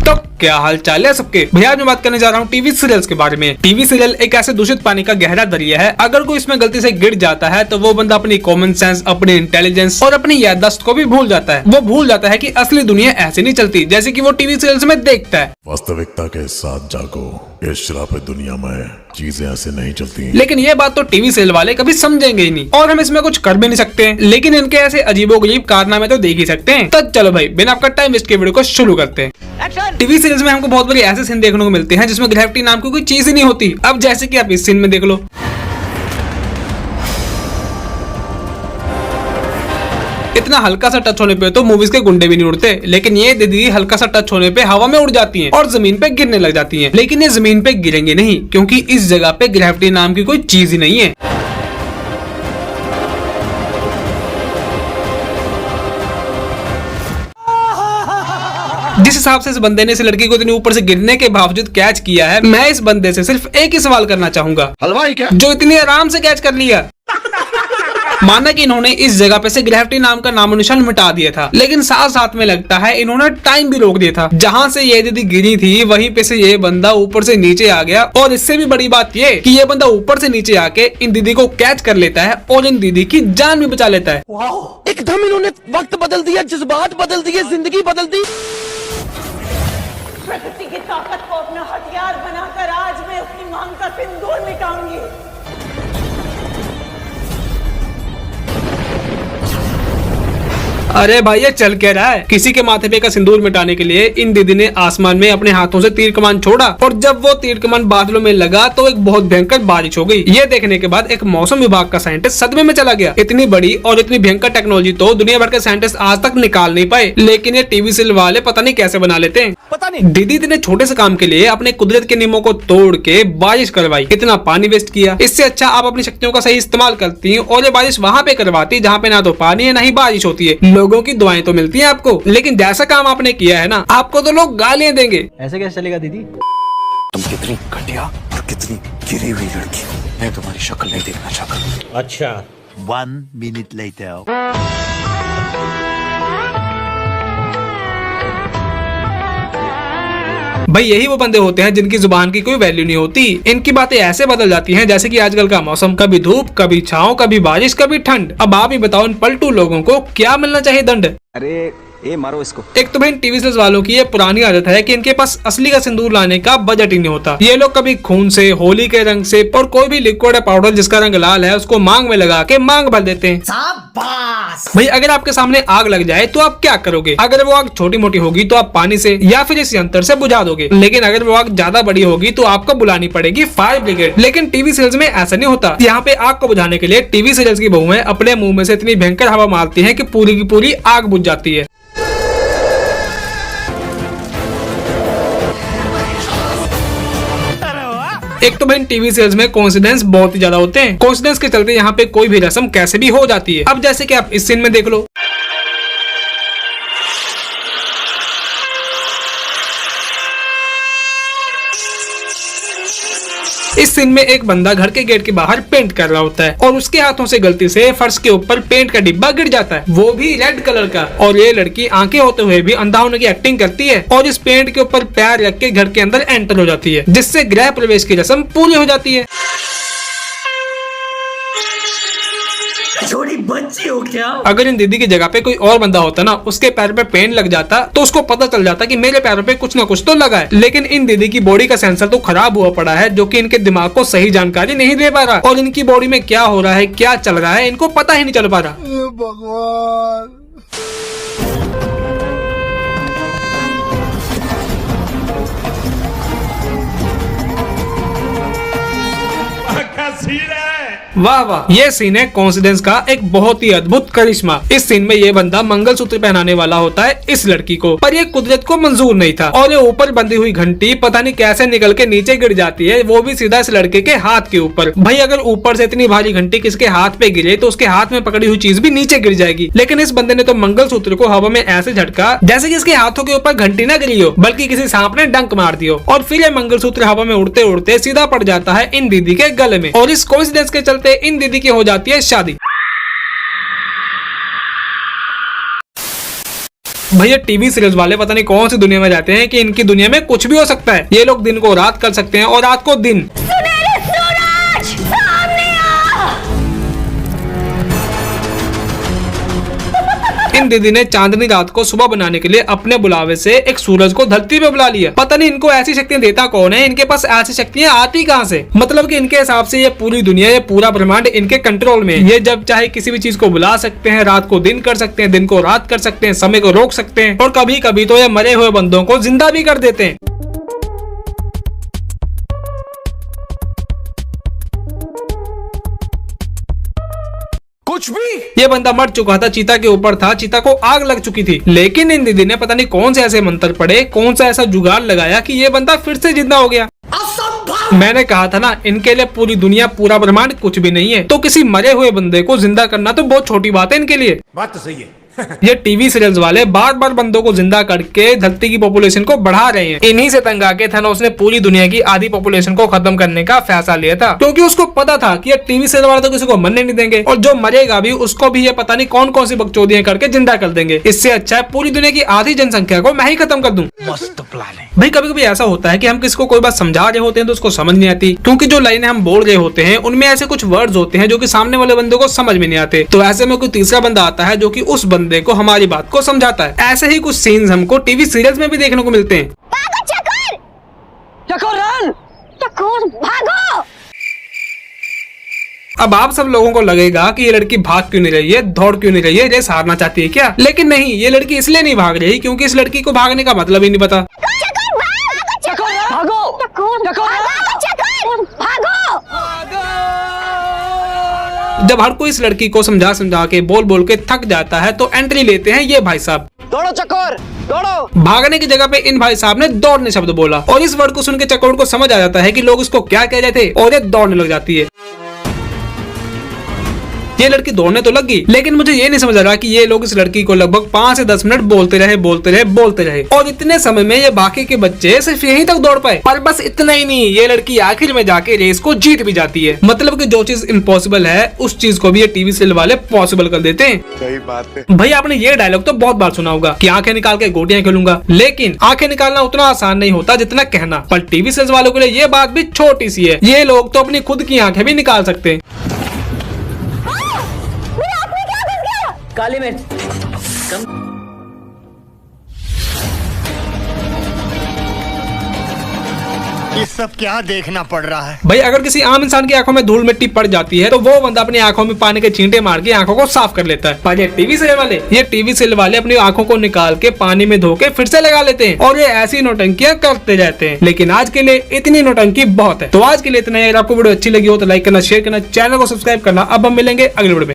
तो क्या हाल चाल है सबके भैया, आज मैं बात करने जा रहा हूँ टीवी सीरियल्स के बारे में। टीवी सीरियल एक ऐसे दूषित पानी का गहरा दरिया है, अगर कोई इसमें गलती से गिर जाता है तो वो बंदा अपनी कॉमन सेंस, अपनी इंटेलिजेंस और अपनी याददाश्त को भी भूल जाता है। वो भूल जाता है कि असली दुनिया ऐसे नहीं चलती जैसे कि वो टीवी सीरियल्स में देखता है। वास्तविकता के साथ जागो, इस श्रापित दुनिया में चीजें ऐसे नहीं चलती। लेकिन ये बात तो टीवी सीरियल वाले कभी समझेंगे ही नहीं और हम इसमें कुछ कर भी नहीं सकते हैं। लेकिन इनके ऐसे अजीबोगरीब कारनामे तो देख ही सकते हैं। तो चलो भाई, बिना आपका टाइम वेस्ट के वीडियो को शुरू करते हैं। टीवी सीरियल्स में हमको बहुत बड़ी ऐसे सीन देखने को मिलते हैं जिसमें ग्रेविटी नाम की कोई चीज ही नहीं होती। अब जैसे कि आप इस सीन में देख लो, इतना हल्का सा टच होने पे तो मूवीज के गुंडे भी नहीं उड़ते, लेकिन ये दीदी हल्का सा टच होने पे हवा में उड़ जाती हैं और जमीन पे गिरने लग जाती हैं। लेकिन ये जमीन पे गिरेंगे नहीं, क्योंकि इस जगह पे ग्रेविटी नाम की कोई चीज ही नहीं है। जिस हिसाब से इस बंदे ने इस लड़की को इतनी ऊपर से गिरने के बावजूद कैच किया है, मैं इस बंदे से सिर्फ एक ही सवाल करना चाहूंगा, हलवाई क्या जो इतनी आराम से कैच कर लिया। माना कि इन्होंने इस जगह पे से ग्रेविटी नाम का नामो निशान मिटा दिया था, लेकिन साथ साथ में लगता है इन्होंने टाइम भी रोक दिया था। जहां से ये दीदी गिरी थी वहीं पे से ये बंदा ऊपर से नीचे आ गया, और इससे भी बड़ी बात ये कि ये बंदा ऊपर से नीचे आके इन दीदी को कैच कर लेता है और इन दीदी की जान भी बचा लेता है। एकदम इन्होंने वक्त बदल दिया, जज्बात बदल दिए, जिंदगी बदल दी। प्रकृति की ताकत को अपना हथियार बनाकर आज मैं अपनी मांग का सिंदूर मिटाऊंगी। अरे भाई, ये चल क्या रहा है? किसी के माथे पे का सिंदूर मिटाने के लिए इन दीदी ने आसमान में अपने हाथों से तीर कमान छोड़ा, और जब वो तीर कमान बादलों में लगा तो एक बहुत भयंकर बारिश हो गई। ये देखने के बाद एक मौसम विभाग का साइंटिस्ट सदमे में चला गया। इतनी बड़ी और इतनी भयंकर टेक्नोलॉजी तो दुनिया भर के साइंटिस्ट आज तक निकाल नहीं पाए, लेकिन ये टीवी सीरियल वाले पता नहीं कैसे बना लेते हैं। पता नहीं दीदी इतने छोटे से काम के लिए अपने कुदरत के नियमों को तोड़ के बारिश करवाई, इतना पानी वेस्ट किया। इससे अच्छा आप अपनी शक्तियों का सही इस्तेमाल करती और ये बारिश वहाँ पे करवाती जहाँ पे ना तो पानी है ना ही बारिश होती है। लोगों की दुआएं तो मिलती हैं आपको, लेकिन जैसा काम आपने किया है ना, आपको तो लोग गालियां देंगे। ऐसे कैसे चलेगा दीदी? तुम कितनी घटिया और कितनी गिरी हुई लड़की हो, मैं तुम्हारी शक्ल नहीं देखना चाहता। अच्छा। 1 minute later. भाई, यही वो बंदे होते हैं जिनकी जुबान की कोई वैल्यू नहीं होती। इनकी बातें ऐसे बदल जाती हैं जैसे कि आजकल का मौसम, कभी धूप, कभी छांव, कभी बारिश, कभी ठंड। अब आप ही बताओ, इन पलटू लोगों को क्या मिलना चाहिए दंड? अरे ए मारो इसको। एक तो भाई टीवी सीरीज वालों की ये पुरानी आदत है कि इनके पास असली का सिंदूर लाने का बजट ही नहीं होता। ये लोग कभी खून से, होली के रंग से, और कोई भी लिक्विड पाउडर जिसका रंग लाल है उसको मांग में लगा के मांग भर देते हैं। भाई, अगर आपके सामने आग लग जाए तो आप क्या करोगे? अगर वो आग छोटी मोटी होगी तो आप पानी से या फिर इस यंत्र से बुझा दोगे, लेकिन अगर वो आग ज्यादा बड़ी होगी तो आपको बुलानी पड़ेगी फायर ब्रिगेड। लेकिन टीवी सीरियल्स में ऐसा नहीं होता। यहाँ पे आग को बुझाने के लिए टीवी सीरियल्स की बहुएं अपने मुंह में से इतनी भयंकर हवा मारती है कि पूरी की पूरी आग बुझ जाती है। एक तो भाई टीवी सीरियल्स में कोइंसिडेंस बहुत ही ज्यादा होते हैं। कोइंसिडेंस के चलते यहाँ पे कोई भी रस्म कैसे भी हो जाती है। अब जैसे कि आप इस सीन में देख लो, इस सीन में एक बंदा घर के गेट के बाहर पेंट कर रहा होता है और उसके हाथों से गलती से फर्श के ऊपर पेंट का डिब्बा गिर जाता है, वो भी रेड कलर का। और ये लड़की आंखें होते हुए भी अंधा होने की एक्टिंग करती है और इस पेंट के ऊपर पैर रख के घर के अंदर एंटर हो जाती है, जिससे गृह प्रवेश की रस्म पूरी हो जाती है। छोटी बच्ची हो क्या? अगर इन दीदी की जगह पे कोई और बंदा होता ना, उसके पैर पे पेंट लग जाता तो उसको पता चल जाता कि मेरे पैरों पे कुछ ना कुछ तो लगा है। लेकिन इन दीदी की बॉडी का सेंसर तो खराब हुआ पड़ा है, जो कि इनके दिमाग को सही जानकारी नहीं दे पा रहा, और इनकी बॉडी में क्या हो रहा है, क्या चल रहा है, इनको पता ही नहीं चल पा रहा। भगवान। वाह वाह, ये सीन है कोइंसिडेंस का एक बहुत ही अद्भुत करिश्मा। इस सीन में ये बंदा मंगलसूत्र पहनाने वाला होता है इस लड़की को, पर ये कुदरत को मंजूर नहीं था और ये ऊपर बंधी हुई घंटी पता नहीं कैसे निकल के नीचे गिर जाती है, वो भी सीधा इस लड़के के हाथ के ऊपर। भाई, अगर ऊपर से इतनी भारी घंटी किसके हाथ पे गिरे तो उसके हाथ में पकड़ी हुई चीज भी नीचे गिर जाएगी। लेकिन इस बंदे ने तो मंगलसूत्र को हवा में ऐसे झटका जैसे कि इसके हाथों के ऊपर घंटी ना गिरी हो, बल्कि किसी सांप ने डंक मार दिया, और फिर ये मंगलसूत्र हवा में उड़ते उड़ते सीधा पड़ जाता है इन दीदी के गले में, और इस कोइंसिडेंस के चलते इन दीदी की हो जाती है शादी। भैया टीवी सीरियल्स वाले पता नहीं कौन सी दुनिया में जाते हैं कि इनकी दुनिया में कुछ भी हो सकता है। ये लोग दिन को रात कर सकते हैं और रात को दिन। सुनहरे सूरज सामने आ। इन दीदी ने चांदनी रात को सुबह बनाने के लिए अपने बुलावे से एक सूरज को धरती पे बुला लिया। पता नहीं इनको ऐसी शक्तियां देता कौन है, इनके पास ऐसी शक्तियां आती कहां से। मतलब कि इनके हिसाब से ये पूरी दुनिया, ये पूरा ब्रह्मांड इनके कंट्रोल में है। ये जब चाहे किसी भी चीज को बुला सकते हैं, रात को दिन कर सकते हैं, दिन को रात कर सकते हैं, समय को रोक सकते हैं और कभी कभी तो ये मरे हुए बंदों को जिंदा भी कर देते हैं। कुछ भी। ये बंदा मर चुका था, चीता के ऊपर था, चीता को आग लग चुकी थी, लेकिन इन दीदी ने पता नहीं कौन से ऐसे मंत्र पढ़े, कौन सा ऐसा जुगाड़ लगाया कि ये बंदा फिर से जिंदा हो गया। मैंने कहा था ना, इनके लिए पूरी दुनिया, पूरा ब्रह्मांड कुछ भी नहीं है। तो किसी मरे हुए बंदे को जिंदा करना तो बहुत छोटी बात है इनके लिए। बात तो सही है। ये टीवी सीरियल्स वाले बार बार बंदों को जिंदा करके धरती की पॉपुलेशन को बढ़ा रहे हैं। इन्हीं से तंग आके थानोस ने पूरी दुनिया की आधी पॉपुलेशन को खत्म करने का फैसला लिया था, क्योंकि उसको पता था कि ये टीवी सीरियल वाले तो किसी को मरने नहीं देंगे और जो मरेगा भी उसको भी ये पता नहीं कौन कौन सी बकचोदियां करके जिंदा कर देंगे। इससे अच्छा है पूरी दुनिया की आधी जनसंख्या को मैं ही खत्म कर दूं। मस्त प्लान है भाई कभी कभी ऐसा होता है कि हम किसी को कोई बात समझा रहे होते हैं तो उसको समझ नहीं आती, क्योंकि जो लाइनें हम बोल रहे होते हैं उनमें ऐसे कुछ वर्ड्स होते हैं जो कि सामने वाले बंदे को समझ में नहीं आते। तो ऐसे में कोई तीसरा बंदा आता है जो कि उस बंदे को हमारी बात को समझाता है। ऐसे ही कुछ सीन्स हमको टीवी सीरियल्स में भी देखने को मिलते हैं। चकोर चकोर रन। चकोर भागो। अब आप सब लोगों को लगेगा कि ये लड़की भाग क्यों नहीं रही है, दौड़ क्यों नहीं रही है, रेस हारना चाहती है क्या? लेकिन नहीं, ये लड़की इसलिए नहीं भाग रही क्योंकि इस लड़की को भागने का मतलब ही नहीं पता। चकोर भागो। चकोर भागो। जब हर कोई इस लड़की को समझा समझा के बोल बोल के थक जाता है तो एंट्री लेते हैं ये भाई साहब। दौड़ो चकोर दौड़ो। भागने की जगह पे इन भाई साहब ने दौड़ने शब्द बोला और इस वर्ड को सुन के चकोर को समझ आ जाता है कि लोग इसको क्या कह रहे थे और ये दौड़ने लग जाती है। ये लड़की दौड़ने तो लग गई, लेकिन मुझे ये नहीं समझ आ रहा कि ये लोग इस लड़की को लगभग 5 से 10 मिनट बोलते रहे और इतने समय में ये बाकी के बच्चे सिर्फ यहीं तक दौड़ पाए। पर बस इतना ही नहीं, ये लड़की आखिर में जाके रेस को जीत भी जाती है। मतलब कि जो चीज इम्पॉसिबल है उस चीज को भी ये टीवी सीरियल वाले पॉसिबल कर देते हैं। सही बात है। भाई आपने ये डायलॉग तो बहुत बार सुना होगा कि आंखें निकाल के गोटियां खेलूंगा, लेकिन आंखें निकालना उतना आसान नहीं होता जितना कहना। पर टीवी सीरियल वालों के लिए ये बात भी छोटी सी है, ये लोग तो अपनी खुद की आंखें भी निकाल सकते हैं। काली मिर्च। ये सब क्या देखना पड़ रहा है? भाई अगर किसी आम इंसान की आंखों में धूल मिट्टी पड़ जाती है तो वो बंदा अपनी आंखों में पानी के छींटे मार के आंखों को साफ कर लेता है। पर ये टीवी सीरियल वाले अपनी आंखों को निकाल के पानी में धो के फिर से लगा लेते हैं और ये ऐसी नौटंकियां करते रहते हैं। लेकिन आज के लिए इतनी नौटंकी बहुत है। तो आज के लिए इतना ही। अगर आपको वीडियो अच्छी लगी हो तो लाइक करना, शेयर करना, चैनल को सब्सक्राइब करना। अब हम मिलेंगे अगले वीडियो में।